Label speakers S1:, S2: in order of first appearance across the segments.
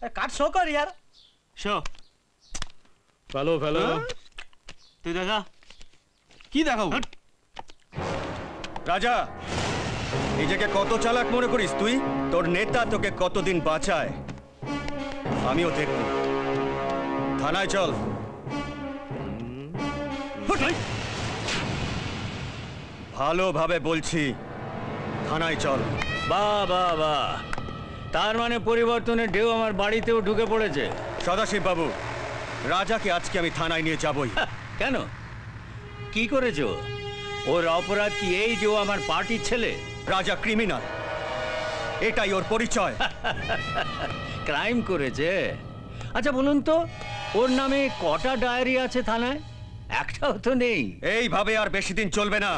S1: কাট show কর यार
S2: show ফেলো ফেলো তুই দেখা
S3: কি দেখাবো
S4: রাজা নিজেকে কত চালাক মনে করিস তুই তোর নেতা তোকে কতদিন বাঁচায় আমিও দেখব থানায় চল ভালোভাবে বলছি থানায় চল
S5: বাহ বাহ বাহ তার মানে পরিবর্তনের ঢেউ আমার বাড়িতেও ঢুকে পড়েছে
S4: সদাশিব বাবু রাজাকে আজকে আমি থানায় নিয়ে যাবই
S5: কেন কি করেছো ওর অপরাধ কি এই যে ও আমার পার্টির ছেলে
S4: রাজা ক্রিমিনাল এটাই ওর পরিচয়
S5: ক্রাইম করেছে আচ্ছা বলুন তো ওর নামে কটা ডায়েরি আছে থানায় একটাও তো নেই
S4: এইভাবে আর বেশি দিন চলবে না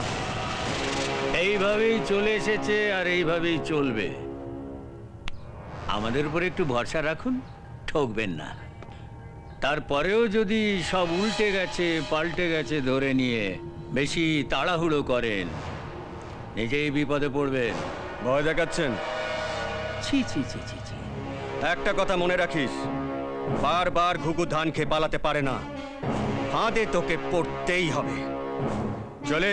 S5: এইভাবেই চলে এসেছে আর এইভাবেই চলবে আমাদের উপর একটু ভরসা রাখুন ঠকবেন না তারপরেও যদি সব উল্টে গেছে পাল্টে গেছে ধরে নিয়ে বেশি তাড়াহুড়ো করেন নিজেই বিপদে পড়বেন
S4: ভয় দেখাচ্ছেন
S5: ছি ছি ছি ছি ছি
S4: একটা কথা মনে রাখিস বারবার ঘুঘু ধান খেয়ে পালাতে পারে না ফাঁদে তোকে পড়তেই হবে চলে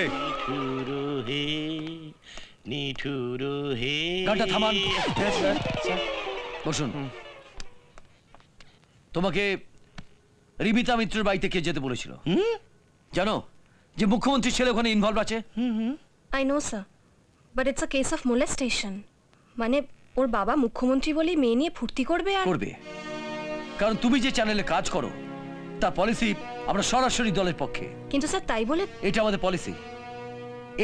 S3: গানটা থামান বসুন তোমাকে রিমিতা মিত্রের বাড়িতে কে যেতে বলেছিল জানো যে মুখ্যমন্ত্রী ছেলে ওখানে ইনভলভ আছে
S6: I know sir but it's a case of molestation মানে ওর বাবা মুখ্যমন্ত্রী বলেই মেয়ে নিয়ে ফুর্তি করবে আর
S3: করবে কারণ তুমি যে চ্যানেলে কাজ করো তার পলিসি আমরা সরাসরি দলের পক্ষে
S6: কিন্তু স্যার তাই বলে
S3: এটা আমাদের পলিসি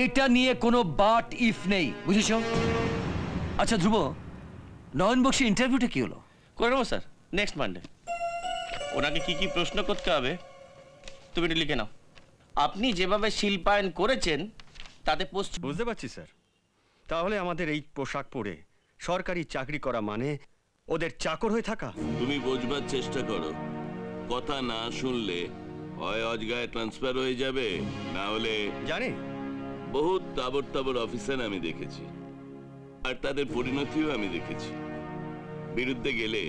S3: এটা নিয়ে কোনো বাট ইফ নেই বুঝেছো আচ্ছা ধ্রুব নয়ন বক্সি ইন্টারভিউটা কি হলো
S2: করে নেবো স্যার নেক্সট মানডে ওনাকে কি কি প্রশ্ন করতে হবে তুমি এটা লিখে নাও আপনি যেভাবে শিল্পায়ন করেছেন তাতে পোস্ট
S4: বুঝতে পারছি স্যার তাহলে আমাদের এই পোশাক পরে সরকারি চাকরি করা মানে ওদের চাকর হয়ে থাকা
S7: তুমি বোঝবার চেষ্টা করো কথা না শুনলে হয় অজগায় ট্রান্সফার হয়ে যাবে না হলে
S4: জানি
S7: বহুত তাবর তাবর অফিসার আমি দেখেছি আর তাদের পরিণতিও আমি দেখেছি বিরুদ্ধে গেলে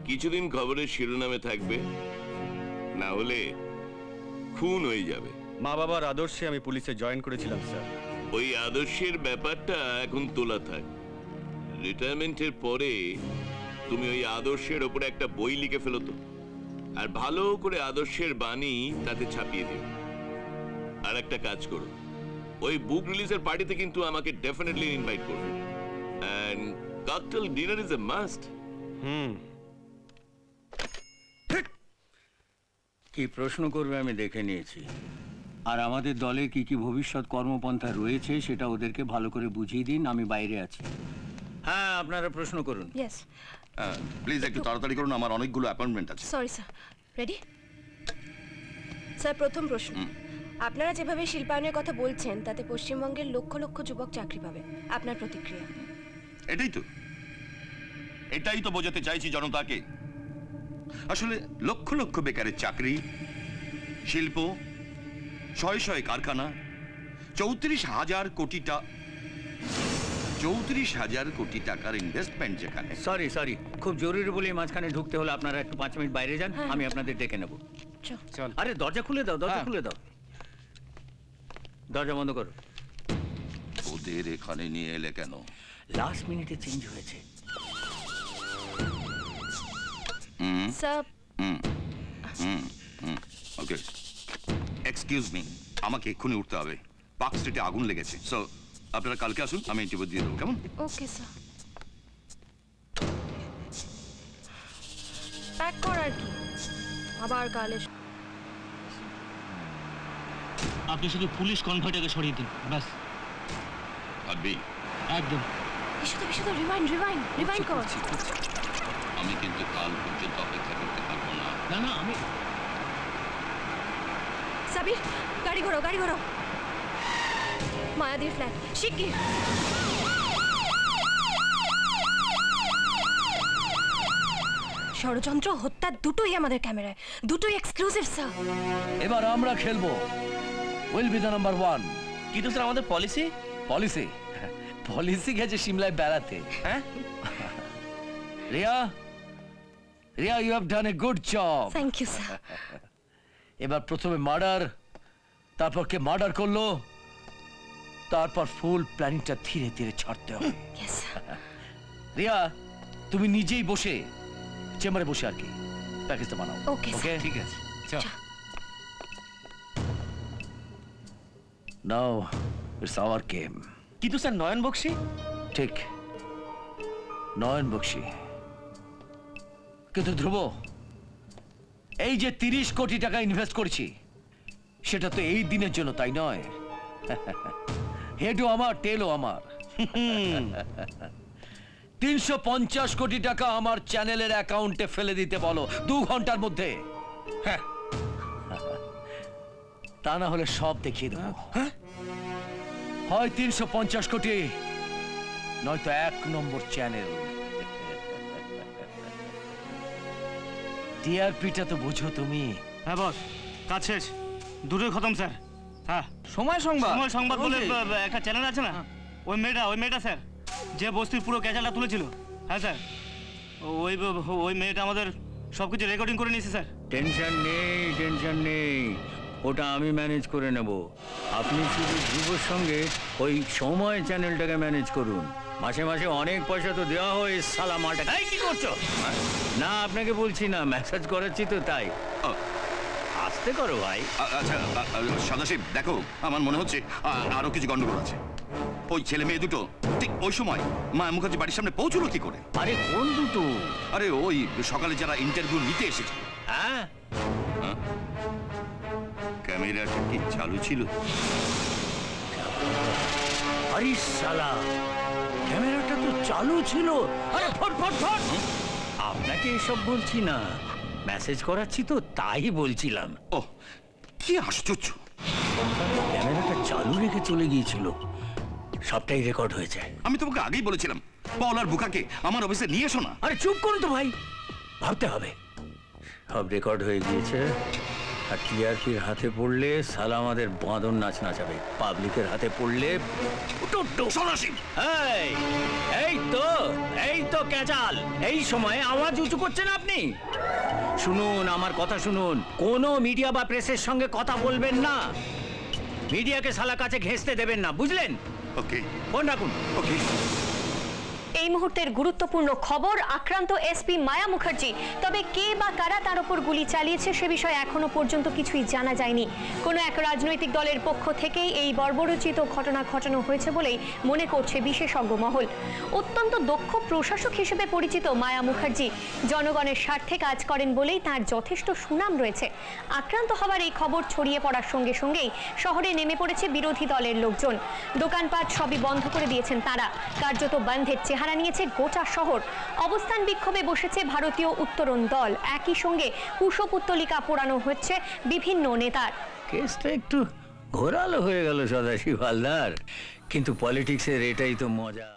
S7: কিছুদিন খবরের শিরোনামে থাকবে না হলে খুন হয়ে যাবে
S4: মা বাবার আদর্শে আমি পুলিশে জয়েন করেছিলাম স্যার
S7: ওই আদর্শের ব্যাপারটা এখন তোলা থাক রিটায়ারমেন্টের পরে তুমি ওই আদর্শের ওপরে একটা বই লিখে ফেলো তো আর ভালো করে আদর্শের বাণী তাতে ছাপিয়ে দিও আর একটা কাজ করো ওই বুক রিলিজের পার্টিতে কিন্তু আমাকে ডেফিনেটলি ইনভাইট করবে and cocktail dinner is a must
S5: কি প্রশ্ন করবে আমি দেখে নিয়েছি আর আমাদের দলে কি কি ভবিষ্যৎ কর্মপন্থা রয়েছে সেটা ওদেরকে ভালো করে বুঝিয়ে দিন আমি বাইরে আছি হ্যাঁ আপনারা প্রশ্ন করুন
S6: ইয়েস
S8: প্লিজ একটু তাড়াতাড়ি করুন আমার অনেকগুলো অ্যাপয়েন্টমেন্ট আছে
S6: সরি স্যার রেডি স্যার প্রথম প্রশ্ন আপনারা যেভাবে শিল্পায়নের কথা বলছেন তাতে পশ্চিমবঙ্গের লক্ষ লক্ষ যুবক চাকরি পাবে আপনার প্রতিক্রিয়া
S8: এটাই তো বোঝাতে চাইছি জনতাকে আসলে লক্ষ লক্ষ বেকারের চাকরি শিল্প শয়ে শয়ে কারখানা 34,000 কোটি টাকার ইনভেস্টমেন্ট যেখানে
S5: সরি সরি খুব জরুরি বলে মাঝখানে ঢুকতে হলে আপনারা একটু 5 মিনিট বাইরে যান আমি আপনাদের ডেকে নেব
S6: চল
S5: আরে দরজা খুলে দাও দরজা খুলে দাও দরজা বন্ধ করো
S8: ওদের এখানে নিয়ে এলে কেন
S5: লাস্ট মিনিটে চেঞ্জ হয়েছে
S6: স্যার
S8: ওকে এক্সকিউজ মি আমাকে এক্ষুনি উঠতে হবে পার্ক স্ট্রিটে আগুন লেগেছে সো আপনারা কালকে আসুন আমি ইন্টারভিউ দিয়ে দেবো কেমন
S6: ওকে স্যার প্যাক করার কি আবার কালে
S2: আপনি শুধু পুলিশ কনভয়টাকে সরিয়ে দিন ব্যাস
S8: ভাববি
S2: একদম
S6: বিশুদ্ধ রিভাইন্ড কর
S8: আমি কিন্তু কাল পর্যন্ত অপেক্ষা করতে পারবো না
S2: না না আমি
S6: সাবির গাড়ি ঘোরো মায়াদির ফ্ল্যাট শিগগির ষড়যন্ত্র হত্যা দুটোই আমাদের ক্যামেরায় দুটোই এক্সক্লুসিভ স্যার
S3: এবার আমরা খেলবো উইল বি দ্য নাম্বার 1
S2: কিন্তু স্যার আমাদের
S3: পলিসি গেছে সিমলায় বেড়াতে হ্যাঁ Riya Riya, you have done a good job.
S6: Thank you sir.
S3: এবার প্রথমে মার্ডার, তারপর কে মার্ডার করলো, তারপর ফুল প্ল্যানিংটা ধীরে ধীরে ছাড়তে হবে।
S6: Yes sir.
S3: রিয়া, তুমি নিজেই বসে চেম্বারে বসে আর কি প্যাকেজটা বানাও।
S6: ওকে
S3: ওকে,
S6: স্যার।
S3: ঠিক আছে, চল। Now it's hour game.
S2: কিন্তু স্যার নয়ন বক্সি,
S3: ঠিক, নয়ন বক্সি। কিন্তু ধ্রুব, এই যে 30 কোটি টাকা ইনভেস্ট করেছি, সেটা তো এই দিনের জন্য, তাই নয়? হেডও আমার, টেলও আমার। 350 কোটি টাকা আমার চ্যানেলের অ্যাকাউন্টে ফেলে দিতে বলো 2 ঘন্টার মধ্যে। হ্যাঁ, তা না হলে সব দেখিয়ে দেবো। হয় 350 কোটি, নয়তো 1 নম্বর চ্যানেল। টিআরপিটা তো বুঝো তুমি।
S1: হ্যাঁ বস, কাজ শেষ, দুটোই খতম স্যার। হ্যাঁ,
S3: সময় সংবাদ,
S1: সময় সংবাদ বলে একটা চ্যানেল আছে না, ওই মেয়েটা স্যার, যে বস্তির পুরো ক্যাচালটা তুলেছিল। হ্যাঁ স্যার, ওই মেয়েটা আমাদের সবকিছু রেকর্ডিং করে নিয়েছে স্যার।
S5: টেনশন নেই, টেনশন নেই, ওটা আমি ম্যানেজ করে নেব। আপনি শুধু ধ্রুবর সঙ্গে ওই সময় চ্যানেলটাকে ম্যানেজ করুন। মাসে মাসে অনেক পয়সা তো দেওয়া হয় সালা মালটা। এই কি করছো? না, আপনাকে বলছি না, ম্যাসাজ করাচ্ছি তো তাই। আস্তে করো ভাই।
S8: আচ্ছা সদাশিব, দেখো আমার মনে হচ্ছে আরো কিছু গন্ডগোল আছে। ওই ছেলে মেয়ে দুটো ঠিক ওই সময় মায়া মুখার্জি বাড়ির সামনে পৌঁছলো কি করে?
S5: আরে কোন দুটো?
S8: আরে ওই সকালে যারা ইন্টারভিউ নিতে এসেছে।
S5: হ্যাঁ,
S8: ক্যামেরাটা কি চালু ছিল?
S5: আরে সালা, ক্যামেরাটা তো চালু ছিল। আরে ফট ফট ফট, আপনাকে এসব বলছি না, মেসেজ করাচ্ছি তো তাই বলছিলাম।
S8: ও কি আশ্চর্য,
S5: ক্যামেরাটা চালু রেখে চলে গিয়েছিল, সবটাই রেকর্ড হয়েছে।
S8: আমি তোমাকে আগেই বলেছিলাম পল আর বুকাকে আমার অফিসে নিয়ে এসো না।
S5: আরে চুপ করুন তো ভাই, ভাবতে হবে। সব রেকর্ড হয়ে গিয়েছে, আর টিআরপির হাতে পড়লে সালা আমাদের বাঁদর নাচ নাচাবে, পাবলিকের হাতে পড়লে
S8: সদাশিব,
S5: এই তো ক্যাচাল। এই সময় আওয়াজ উঁচু করছেন আপনি। শুনুন, আমার কথা শুনুন, কোনো মিডিয়া বা প্রেসের সঙ্গে কথা বলবেন না, মিডিয়াকে সালা কাছে ঘেঁষতে দেবেন না, বুঝলেন?
S8: ওকে
S5: ফোন রাখুন।
S8: ওকে।
S9: এই মুহূর্তের গুরুত্বপূর্ণ খবর, আক্রান্ত এসপি মায়া মুখার্জি। তবে কে বা কারা তার উপর গুলি চালিয়েছে সে বিষয়ে এখনো পর্যন্ত কিছুই জানা যায়নি। কোনো এক রাজনৈতিক দলের পক্ষ থেকেই এই বর্বরোচিত ঘটনা ঘটানো হয়েছে বলেই মনে করছে বিশেষজ্ঞ মহল। অত্যন্ত দক্ষ প্রশাসক হিসেবে পরিচিত মায়া মুখার্জি জনগণের স্বার্থে কাজ করেন বলেই তার যথেষ্ট সুনাম রয়েছে। আক্রান্ত হওয়ার এই খবর ছড়িয়ে পড়ার সঙ্গে সঙ্গেই শহরে নেমে পড়েছে বিরোধী দলের লোকজন। দোকানপাট সবই বন্ধ করে দিয়েছেন তারা। কার্যত বন্ধের চেহারা নিয়েছে গোটা শহর। অবস্থান বিক্ষোভে বসেছে ভারতীয় উত্তরণ দল। একই সঙ্গে কুশপুত্তলিকা পোড়ানো হচ্ছে বিভিন্ন নেতার।
S5: কেসটা একটু ঘোরালো হয়ে গেল সদাশিব হালদার, কিন্তু পলিটিক্সের এটাই তো মজা।